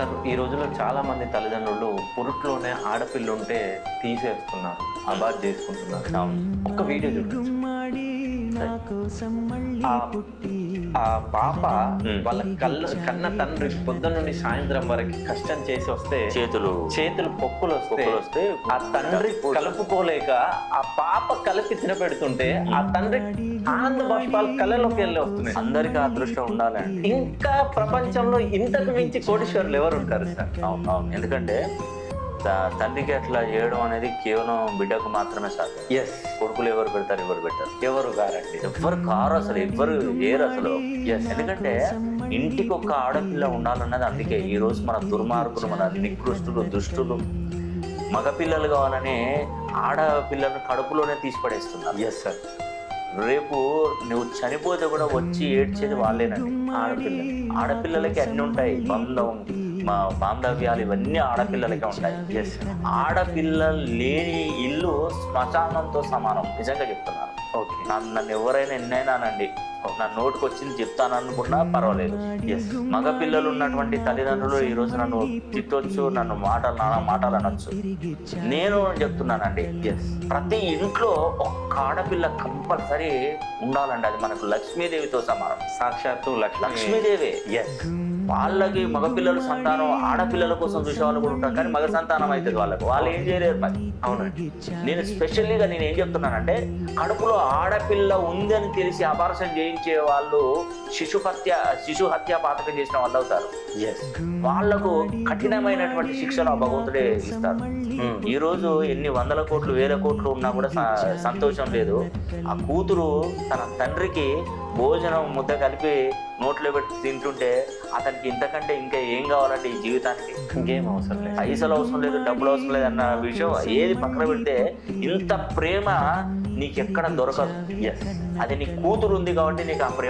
Sir ఈ రోజుల్లో చాలా మంది తల్లిదండ్రులు పురుట్లోనే ఆడపిల్ల ఉంటే తీసేస్తున్నారు, అబార్ట్ చేసుకుంటున్నారు. ఒక్క వీడియో చూడండి. ఆ పాప వాళ్ళ కన్న తండ్రి పొద్దున్న నుండి సాయంత్రం వరకు కష్టం చేసి వస్తే చేతులు పొక్కులు వస్తే ఆ తండ్రి కలుపుకోలేక ఆ పాప కలిపి తినపెడుతుంటే ఆ తండ్రి ఆనంద బాష్పాలు కళ్ళలోకి వెళ్ళి వస్తున్నాయి. అందరికీ అదృష్టం ఉండాలండి. ఇంకా ప్రపంచంలో ఇంతకు మించి కోటీశ్వరులు ఎవరు ఉంటారు సార్? అవును. ఎందుకంటే తండ్రికి అట్లా చేయడం అనేది కేవలం బిడ్డకు మాత్రమే సాధ్యం. ఎస్. కొడుకులు ఎవరు పెడతారు, ఎవరు పెట్టారు? ఎవరు గారండి, ఎవరు కారు అసలు, ఎవరు ఏరు అసలు. ఎందుకంటే ఇంటికి ఒక ఆడపిల్ల ఉండాలన్నది. అందుకే ఈ రోజు మన దుర్మార్గులు, మన నికృష్టులు, దుష్టులు మగపిల్లలు కావాలని ఆడపిల్లలను కడుపులోనే తీసి పడేస్తున్నారు. Yes sir. రేపు నువ్వు చనిపోతే కూడా వచ్చి ఏడ్చేది వాళ్ళేనండి, ఆడపిల్లలు. ఆడపిల్లలకి అన్ని ఉంటాయి, బాంధవ్యాలు ఇవన్నీ ఆడపిల్లలకే ఉంటాయి. ఆడపిల్లలు లేని ఇల్లు శ్మశానంతో సమానం. నిజంగా చెప్తున్నాను. ఓకే. నన్ను ఎవరైనా ఎన్నైనానండి, నా నోటికి వచ్చింది చెప్తాననుకున్నా పర్వాలేదు. మగపిల్లలు ఉన్నటువంటి తల్లిదండ్రులు ఈ రోజు నన్ను తిట్టొచ్చు, నానా మాటలు అనొచ్చు. నేను చెప్తున్నానండి, ప్రతి ఇంట్లో ఒక్క ఆడపిల్ల కంపల్సరీ ఉండాలండి. అది మనకు లక్ష్మీదేవితో సమానం. సాక్షాత్తు లక్ష్మీదేవి. వాళ్ళకి మగపిల్లలు సంతానం, ఆడపిల్లల కోసం చూసే వాళ్ళు కూడా ఉంటారు, కానీ మగ సంతానం అవుతుంది వాళ్ళకి. వాళ్ళు ఏం చేయలేరు మరి. అవునండి. నేను స్పెషల్లీగా నేను ఏం చెప్తున్నానంటే, కడుపులో ఆడపిల్ల ఉంది అని తెలిసి అబార్షన్ చేయించే వాళ్ళు శిశు హత్య పాతకం చేసిన వాళ్ళు అవుతారు. వాళ్లకు కఠినమైనటువంటి శిక్షను భగవంతుడే ఇస్తారు. ఈ రోజు ఎన్ని వందల కోట్లు, వేల కోట్లు ఉన్నా కూడా సంతోషం లేదు. ఆ కూతురు తన తండ్రికి భోజనం ముద్ద కలిపి నోట్లో పెట్టి తింటుంటే అతనికి ఇంతకంటే ఇంకా ఏం కావాలంటే ఈ జీవితానికి? ఇంకేం అవసరం లేదు, పైసలు అవసరం లేదు, డబ్బులు అవసరం లేదు అన్న విషయం ఏది పక్కన పెడితే, ఇంత ప్రేమ నీకెక్కడ దొరకదు. అది నీ కూతురు ఉంది కాబట్టి నీకు ఆ ప్రేమ